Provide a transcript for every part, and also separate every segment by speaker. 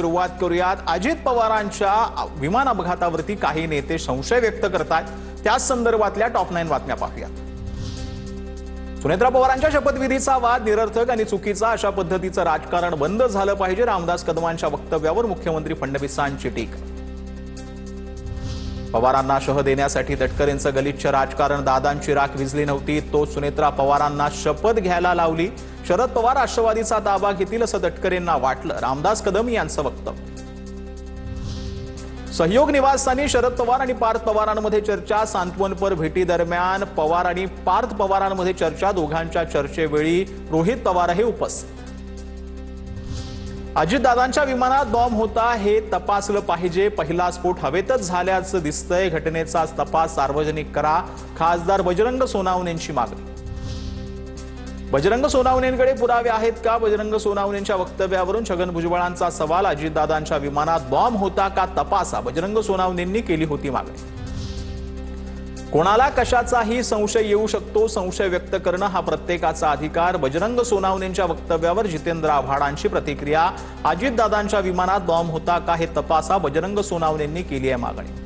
Speaker 1: सुरुवात करूयात। अजित पवारांच्या विमान अपघातावरती काही नेते संशय व्यक्त करतात, त्याच संदर्भातल्या टॉप 9 बातम्या पाहूयात। सुनेत्रा पवारांच्या शपथविधीचा वाद निरर्थक आणि चुकीचा, अशा पद्धतीचं राजकारण बंद झालं पाहिजे। रामदास कदमांच्या वक्तव्यावर मुख्यमंत्री फडणवीसांची टीका। पवारांना शह देण्यासाठी तटकरेंचं गलिच्छ राजकारण, दादांची राख विझली नव्हती, तो सुनेत्रा पवारांना शपथ घ्यायला लावली। शरद पवार राष्ट्रवादीचा ताबा घेतील असं तटकरेंना वाटलं, रामदास कदम यांचं वक्तव्य। सहयोग निवासस्थानी शरद पवार आणि पार्थ पवारांमध्ये चर्चा, सांत्वनपर भेटी दरम्यान पवार आणि पार्थ पवारांमध्ये चर्चा, दोघांच्या चर्चेवेळी रोहित पवारही उपस्थित। अजितदादांच्या विमानात बॉम्ब होता हे तपासलं पाहिजे, पहिला स्फोट हवेतच झाल्याचं दिसतंय, घटनेचा तपास सार्वजनिक करा, खासदार बजरंग सोनावणेंची मागणी। बजरंग सोनावणेंकडे पुरावे आहेत का? बजरंग सोनावणेंच्या वक्तव्यावरून छगन भुजबळांचा सवाल, अजितदादांच्या विमानात बॉम्ब होता का तपासा, बजरंग सोनावणेंनी केली होती मागणी। कोणाला कशाचाही संशय येऊ शकतो, संशय व्यक्त करणं हा प्रत्येकाचा अधिकार, बजरंग सोनावणेंच्या वक्तव्यावर जितेंद्र आव्हाडांची प्रतिक्रिया। अजितदादांच्या विमानात बॉम्ब होता का हे तपासा, बजरंग सोनावणेंनी केली आहे मागणी।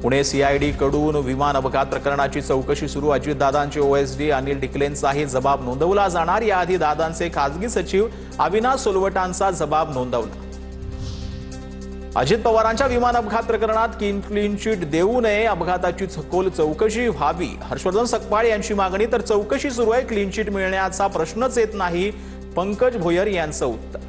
Speaker 1: पुणे सीआयडी कडून विमान अपघात प्रकरणाची चौकशी सुरू, अजितदादांचे ओएसडी अनिल डिकलेंचाही जबाब नोंदवला जाणार। याआधी दादांचे खासगी सचिव अविनाश सोलवटांचा जबाब नोंदवला। अजित पवारांच्या विमान अपघात प्रकरणात क्लीन चिट देऊ नये, अपघाताची सखोल चौकशी व्हावी, हर्षवर्धन सकपाळ यांची मागणी। तर चौकशी सुरू आहे, क्लीन चिट मिळण्याचा प्रश्नच येत नाही, पंकज भोयर यांचं उत्तर।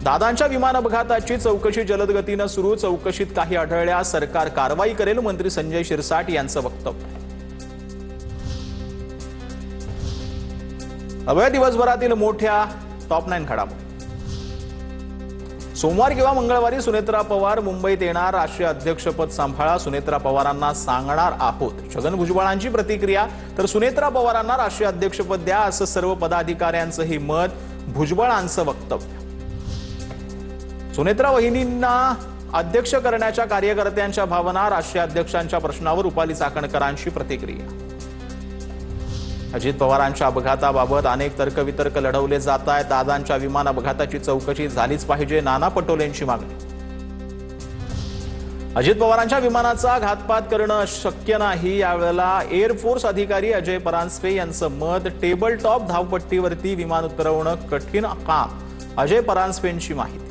Speaker 1: दादांच्या विमान अपघाताची चौकशी जलद गतीनं सुरू, चौकशीत काही आढळल्यास सरकार कारवाई करेल, मंत्री संजय शिरसाट यांचं वक्तव्य। अवघ्या दिवसभरातील मोठ्या टॉप 9 घडामोडी। सोमवार किंवा मंगळवारी सुनेत्रा पवार मुंबईत येणार, राष्ट्रीय अध्यक्षपद सांभाळा, सुनेत्रा पवारांना सांगणार आहोत, छगन भुजबळांची प्रतिक्रिया। तर सुनेत्रा पवारांना राष्ट्रीय अध्यक्षपद द्या असं सर्व पदाधिकाऱ्यांचंही मत, भुजबळांचं वक्तव्य। सुनेत्रा वहिनींना अध्यक्ष करण्याच्या कार्यकर्त्यांच्या भावना, राष्ट्रीय अध्यक्षांच्या प्रश्नावर रुपाली चाकणकरांची प्रतिक्रिया। अजित पवारांच्या अपघाताबाबत अनेक तर्कवितर्क लढवले जात आहेत, दादांच्या विमान अपघाताची चौकशी झालीच पाहिजे, नाना पटोलेंची मागणी। अजित पवारांच्या विमानाचा घातपात करणं शक्य नाही, यावेळेला एअरफोर्स अधिकारी अजय परांजपे यांचं मत। टेबल टॉप धावपट्टीवरती विमान उतरवणं कठीण काम, अजय परांजपेंची माहिती।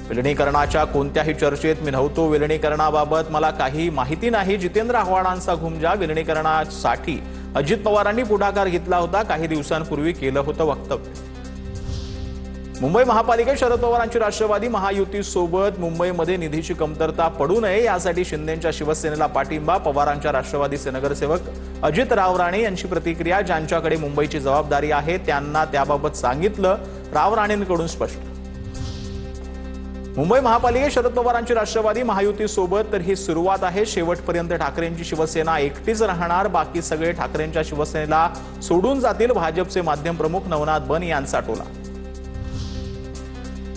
Speaker 1: विलिनीकरणाच्या कोणत्याही चर्चेत मी नव्हतो, विलिनीकरणाबाबत मला काही माहिती नाही, जितेंद्र आव्हाडांचा घुमजा। विलिनीकरणासाठी अजित पवारांनी पुढाकार घेतला होता, काही दिवसांपूर्वी केलं होतं वक्तव्य। मुंबई महापालिकेत शरद पवारांची राष्ट्रवादी महायुतीसोबत, मुंबईमध्ये निधीची कमतरता पडू नये यासाठी शिंदेंच्या शिवसेनेला पाठिंबा, पवारांच्या राष्ट्रवादीचे नगरसेवक अजित रावराणे यांची प्रतिक्रिया। ज्यांच्याकडे मुंबईची जबाबदारी आहे त्यांना त्याबाबत सांगितलं, रावराणेंकडून स्पष्ट। मुंबई महापालिकेत शरद पवारांची राष्ट्रवादी महायुतीसोबत, तर ही सुरुवात आहे, शेवटपर्यंत ठाकरेंची शिवसेना एकटीच राहणार, बाकी सगळे ठाकरेंच्या शिवसेनेला सोडून जातील, भाजपचे माध्यम प्रमुख नवनाथ बन यांचा टोला।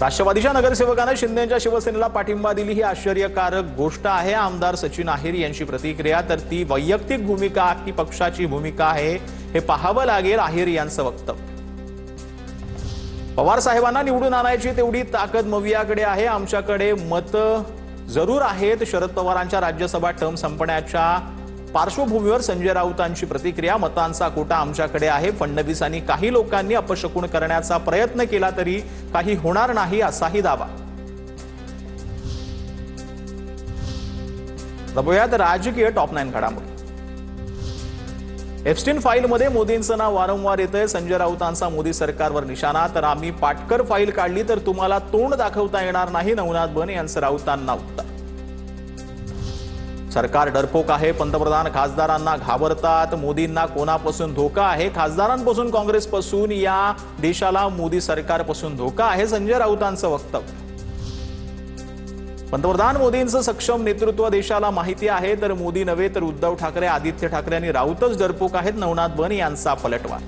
Speaker 1: राष्ट्रवादीच्या नगरसेवकाने शिंदेंच्या शिवसेनेला पाठिंबा दिली ही आश्चर्यकारक गोष्ट आहे, आमदार सचिन आहेर यांची प्रतिक्रिया। तर ती वैयक्तिक भूमिका की पक्षाची भूमिका आहे हे पाहावं लागेल, आहेर यांचं वक्तव्य। पवार साहेबांना निवडून आणायची तेवढी ताकद मवियाकडे आहे, आमच्याकडे मत जरूर आहेत। शरद पवारांच्या राज्यसभा टर्म संपण्याच्या पार्श्वभूमीवर संजय राऊतांची प्रतिक्रिया, मतांचा कोटा आमच्याकडे आहे, फडणवीस आणि काही लोकांनी अपशकुन करण्याचा प्रयत्न केला तरी काही होणार नाही, असाही दावा। बघूयात राजकीय टॉप 9 घडामोडी। एप्स्टीन फाईलमध्ये मोदींचं नाव वारंवार येतंय, संजय राऊतांचा मोदी सरकारवर निशाणा। तर आम्ही पाटकर फाईल काढली तर तुम्हाला तोंड दाखवता येणार नाही, नवनाथ बन यांचं राऊतांना उत्तर। सरकार डरपोक आहे, पंतप्रधान खासदारांना घाबरतात, मोदींना कोणापासून धोका आहे, खासदारांपासून काँग्रेसपासून या देशाला मोदी सरकारपासून धोका आहे, संजय राऊतांचं वक्तव्य। पंतप्रधान मोदींचं सक्षम नेतृत्व देशाला माहिती आहे, तर मोदी नव्हे तर उद्धव ठाकरे, आदित्य ठाकरे आणि राऊतच डरपोक आहेत, नवनाथ बन यांचा पलटवार।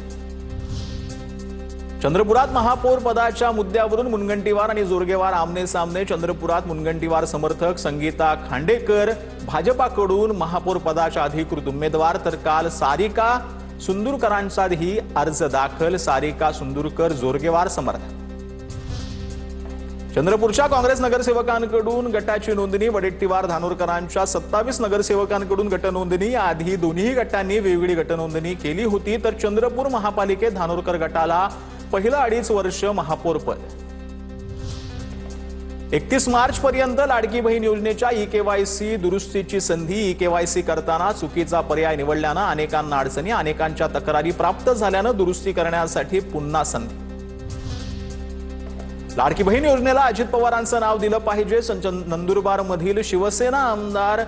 Speaker 1: चंद्रपुरात महापौर पदाच्या मुद्द्यावरून मुनगंटीवार आणि जोरगेवार आमने सामने, चंद्रपुरात मुनगंटीवार समर्थक संगीता खांडेकर भाजपाकडून महापौर पदाच्या अधिकृत उमेदवार, तर काल सारिका सुंदूरकरांचाही अर्ज दाखल, सारिका सुंदूरकर जोरगेवार समर्थन. चंद्रपूरच्या काँग्रेस नगरसेवकांकडून गटाची नोंदणी, वडेट्टीवार धानोरकरांच्या 27 नगरसेवकांकडून गटनोंदणी. आधी दोन्ही गटांनी वेगवेगळी गटनोंदणी केली होती, तर चंद्रपूर महापालिकेत धानोरकर गटाला पहिलं 2.5 वर्ष महापौरपद. 31 मार्च पर्यंत लाडकी बहीण योजनेच्या ई-केवायसी दुरुस्तीची संधी. ई-केवायसी करताना चुकीचा पर्याय निवडल्यानं अनेकांना अडचणी, अनेकांच्या तक्रारी प्राप्त झाल्यानं दुरुस्ती करण्यासाठी पुन्हा संधी. लाडकी बहीण योजनेला अजित पवारांचं नाव दिलं पाहिजे. नंदुरबार मधील शिवसेना आमदार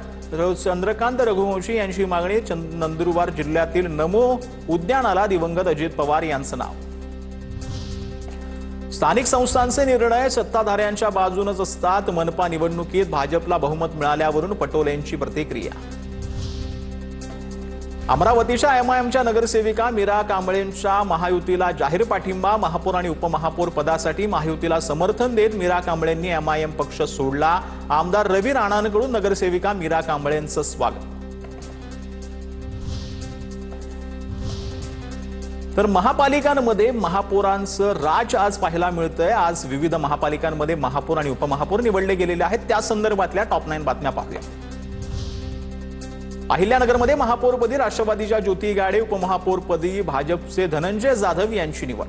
Speaker 1: चंद्रकांत रघुवंशी यांची मागणी. नंदुरबार जिल्ह्यातील नमो उद्यानाला दिवंगत अजित पवार यांचं नाव. स्थानिक संस्थांचे निर्णय सत्ताधाऱ्यांच्या बाजूनच असतात. मनपा निवडणुकीत भाजपला बहुमत मिळाल्यावरून पटोलेंची प्रतिक्रिया. अमरावतीच्या एमआयएमच्या नगरसेविका मीरा कांबळेंच्या महायुतीला जाहीर पाठिंबा. महापौर आणि उपमहापौर पदासाठी महायुतीला समर्थन देत मीरा कांबळेंनी एमआयएम पक्ष सोडला. आमदार रवी राणांकडून नगरसेविका मीरा कांबळेंचं स्वागत. तर महापालिकांमध्ये महापौरांचं राज आज पाहायला मिळतंय. आज विविध महापालिकांमध्ये महापौर आणि उपमहापौर निवडले गेलेले आहेत. त्या संदर्भातल्या टॉप 9 बातम्या पाहूया. अहिल्यानगरमध्ये महापौरपदी राष्ट्रवादीच्या ज्योती गाडे, उपमहापौरपदी भाजपचे धनंजय जाधव यांची निवड.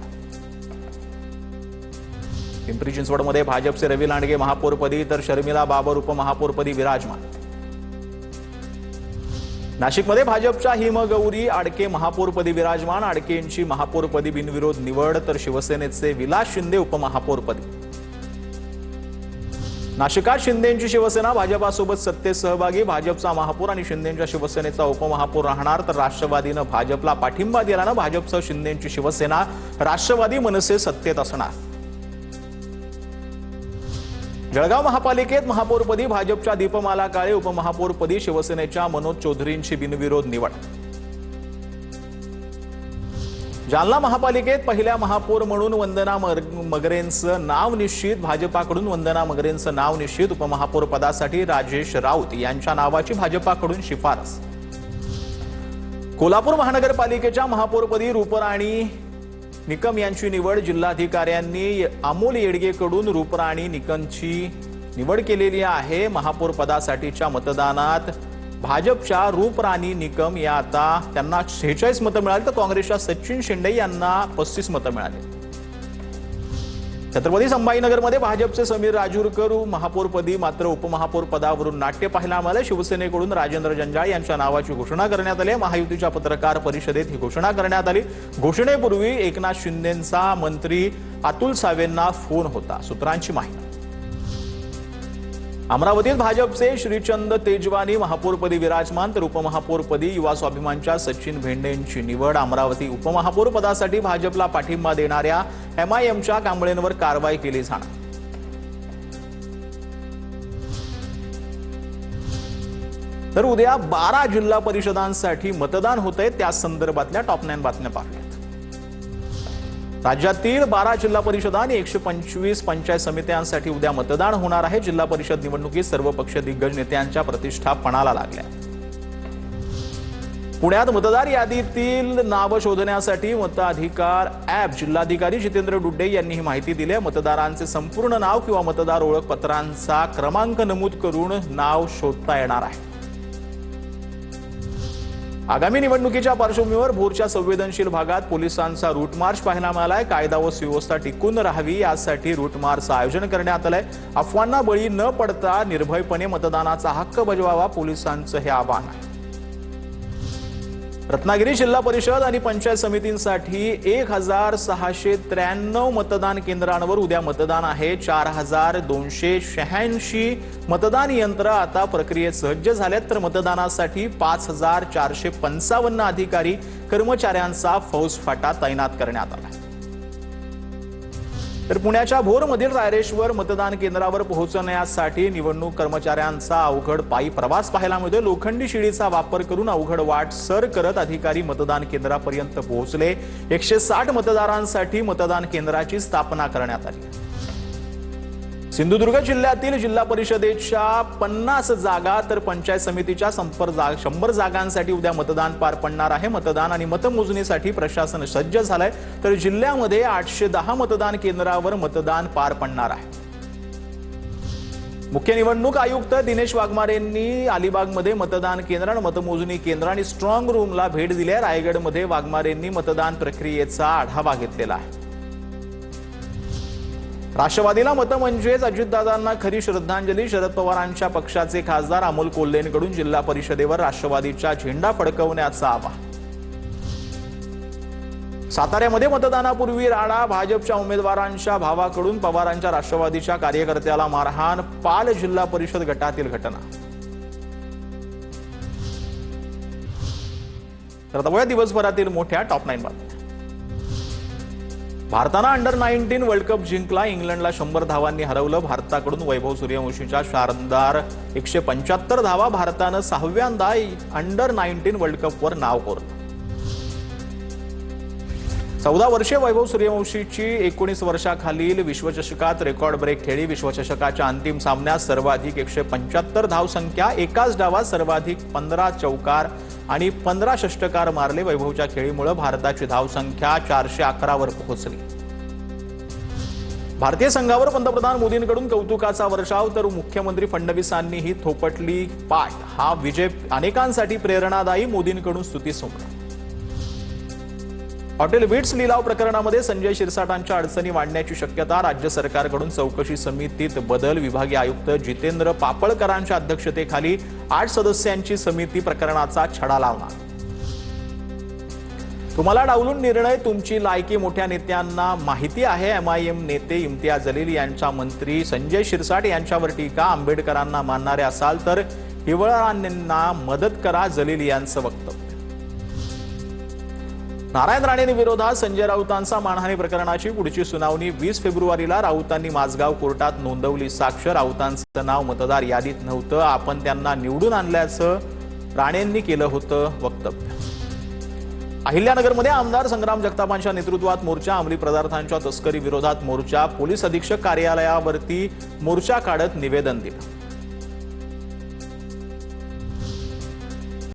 Speaker 1: पिंपरी चिंचवडमध्ये भाजपचे रवी लांडगे महापौरपदी, तर शर्मिला बाबर उपमहापौरपदी विराजमान. नाशिकमध्ये भाजपच्या हिमगौरी आडके महापौरपदी विराजमान. आडकेंची महापौरपदी बिनविरोध निवड, तर शिवसेनेचे विलास शिंदे उपमहापौरपदी. नाशिकात शिंदेंची शिवसेना भाजपासोबत सत्तेत सहभागी. भाजपचा महापौर आणि शिंदेंच्या शिवसेनेचा उपमहापौर राहणार, तर राष्ट्रवादीनं भाजपला पाठिंबा दिल्यानं भाजपसह शिंदेंची शिवसेना, राष्ट्रवादी मनसे सत्तेत असणार. जळगाव महापालिकेत महापौरपदी भाजपच्या दीपमाला काळे, उपमहापौरपदी शिवसेनेच्या मनोज चौधरींची बिनविरोध निवड. जालना महापालिकेत पहिल्या महापौर म्हणून वंदना मगरेंचं नाव निश्चित. भाजपाकडून वंदना मगरेंचं नाव निश्चित. उपमहापौर पदासाठी राजेश राऊत यांच्या नावाची भाजपाकडून शिफारस. कोल्हापूर महानगरपालिकेच्या महापौरपदी रूपराणी निकम यांची निवड. जिल्हाधिकाऱ्यांनी अमोल येडगेकडून रूपराणी निकमची निवड केलेली आहे. महापौर पदासाठीच्या मतदानात भाजपच्या रूपराणी निकम या आता त्यांना 46 मतं मिळाली, तर काँग्रेसच्या सचिन शिंदे यांना 35 मतं मिळाली. छत्रपती संभाजीनगरमध्ये भाजपचे समीर राजूरकर महापौरपदी, मात्र उपमहापौर पदावरून नाट्य पाहायला मिळाले. शिवसेनेकडून राजेंद्र जंजाळ यांच्या नावाची घोषणा करण्यात आली. महायुतीच्या पत्रकार परिषदेत ही घोषणा करण्यात आली. घोषणेपूर्वी एकनाथ शिंदेंचा मंत्री अतुल सावेंना फोन होता, सूत्रांची माहिती. अमरावतीत भाजपचे श्रीचंद तेजवानी महापौरपदी विराजमान, तर उपमहापौरपदी युवा स्वाभिमानच्या सचिन भेंडेंची निवड. अमरावती उपमहापौर पदासाठी भाजपला पाठिंबा देणाऱ्या एमआयएमच्या कांबळेंवर कारवाई केली जाणार. तर उद्या 12 जिल्हा परिषदांसाठी मतदान होतंय. त्या संदर्भातल्या टॉप 9 बातम्या पाहूयात. राज्यातील 12 जिल्हा परिषदा आणि 125 पंचायत समित्यांसाठी उद्या मतदान होणार आहे. जिल्हा परिषद निवडणुकीत सर्व पक्ष दिग्गज नेत्यांच्या प्रतिष्ठा पणाला लागल्या. पुण्यात मतदार यादीतील नाव शोधण्यासाठी मताधिकार ॲप जिल्हाधिकारी जितेंद्र डुड्डे यांनी ही माहिती दिली आहे. मतदारांचे संपूर्ण नाव किंवा मतदार ओळखपत्रांचा क्रमांक नमूद करून नाव शोधता येणार आहे. आगामी निवडणुकीच्या पार्श्वभूमीवर भोरच्या संवेदनशील भागात पोलिसांचा रूट मार्च पाहायला मिळालाय. कायदा व सुव्यवस्था टिकून राहावी यासाठी रूट मार्चचं आयोजन करण्यात आलंय. अफवांना बळी न पडता निर्भयपणे मतदानाचा हक्क बजावावा, पोलिसांचं हे आवाहन आहे. रत्नागिरी जिल्हा परिषद आणि पंचायत समितींसाठी 1693 मतदान केंद्रांवर उद्या मतदान आहे. 4286 मतदान यंत्र आता प्रक्रियेत सज्ज झालेत, तर मतदानासाठी 5455 अधिकारी कर्मचाऱ्यांचा फौजफाटा तैनात करण्यात आला. तर पुण्याच्या भोरमधील रायरेश्वर मतदान केंद्रावर पोहोचण्यासाठी निवडणूक कर्मचाऱ्यांचा अवघड पायी प्रवास पाहायला मिळतोय. लोखंडी शिडीचा वापर करून अवघड वाट सर करत अधिकारी मतदान केंद्रापर्यंत पोहोचले. 160 मतदारांसाठी मतदान केंद्राची स्थापना करण्यात आली. सिंधुदुर्ग जिल्ह्यातील जिल्हा परिषदेच्या 50 जागा तर पंचायत समितीच्या 100 जागांसाठी उद्या मतदान पार पडणार आहे। मतदान आणि मतमोजणीसाठी प्रशासन सज्ज झालंय, तर जिल्ह्यामध्ये 810 मतदान केंद्रावर मतदान पार पडणार आहे। मुख्य निवडणूक आयुक्त दिनेश वाघमारेंनी अलिबागमध्ये मतदान केंद्र आणि मतमोजणी केंद्र आणि स्ट्रॉंग रूमला भेट दिली आहे। रायगडमध्ये वाघमारेंनी मतदान प्रक्रियेचा आढावा घेतलेला आहे। राष्ट्रवादीला मत म्हणजेच अजितदादांना खरी श्रद्धांजली। शरद पवारांच्या पक्षाचे खासदार अमोल कोल्हेंकडून जिल्हा परिषदेवर राष्ट्रवादीचा झेंडा फडकवण्याचा आवाहन। साताऱ्यामध्ये मतदानापूर्वी राडा, भाजपच्या उमेदवारांच्या भावाकडून पवारांच्या राष्ट्रवादीच्या कार्यकर्त्याला मारहाण। पाल जिल्हा परिषद गटातील घटना। तर आता दिवसभरातील मोठ्या टॉप 9 बातम्या। भारतानं अंडर-19 वर्ल्ड कप जिंकला। इंग्लंडला 100 धावांनी हरवलं। भारताकडून वैभव सूर्यवंशीच्या शानदार 175 धावा। भारतानं 6व्यांदा अंडर-19 वर्ल्ड कपवर नाव कोरलं। 14 वर्षे वैभव सूर्यवंशीची 19 वर्षाखालील विश्वचषकात रेकॉर्ड ब्रेक खेळी। विश्वचषकाच्या अंतिम सामन्यात सर्वाधिक 175 धावसंख्या, एकाच डावात सर्वाधिक 15 चौकार आणि 15 षटकार मारले। वैभवच्या खेळीमुळे भारताची धावसंख्या 411 वर पोहोचली। भारतीय संघावर पंतप्रधान मोदींकडून कौतुकाचा वर्षाव, तर मुख्यमंत्री फडणवीसांनीही थोपटली पाठ। हा विजय अनेकांसाठी प्रेरणादायी। मोदींकडून स्तुतीसोमर। हॉटेल विट्स लिलाव प्रकरणामध्ये संजय शिरसाटांच्या अडचणी वाढण्याची शक्यता। राज्य सरकारकडून चौकशी समितीत बदल। विभागीय आयुक्त जितेंद्र पापळकरांच्या अध्यक्षतेखाली 8 सदस्यांची समिती प्रकरणाचा छडा लावणार। तुम्हाला डावलून निर्णय, तुमची लायकी मोठ्या नेत्यांना माहिती आहे। MIM नेते इम्तियाज जलील यांच्या मंत्री संजय शिरसाट यांच्यावर टीका। आंबेडकरांना मानणारे असाल तर हिवळरांना मदत करा, जलील यांचं वक्तव्य। नारायण राणेंविरोधात संजय राऊतांचा मानहानी प्रकरणाची पुढची सुनावणी 20 फेब्रुवारीला। राऊतांनी माझगाव कोर्टात नोंदवली साक्ष। राऊतांचं नाव मतदार यादीत नव्हतं, आपण त्यांना निवडून आणल्याचं राणेंनी केलं होतं वक्तव्य। अहिल्यानगरमध्ये आमदार संग्राम जगतापांच्या नेतृत्वात मोर्चा। अंमली पदार्थांच्या तस्करी विरोधात मोर्चा। पोलीस अधीक्षक कार्यालयावरती मोर्चा काढत निवेदन दिलं।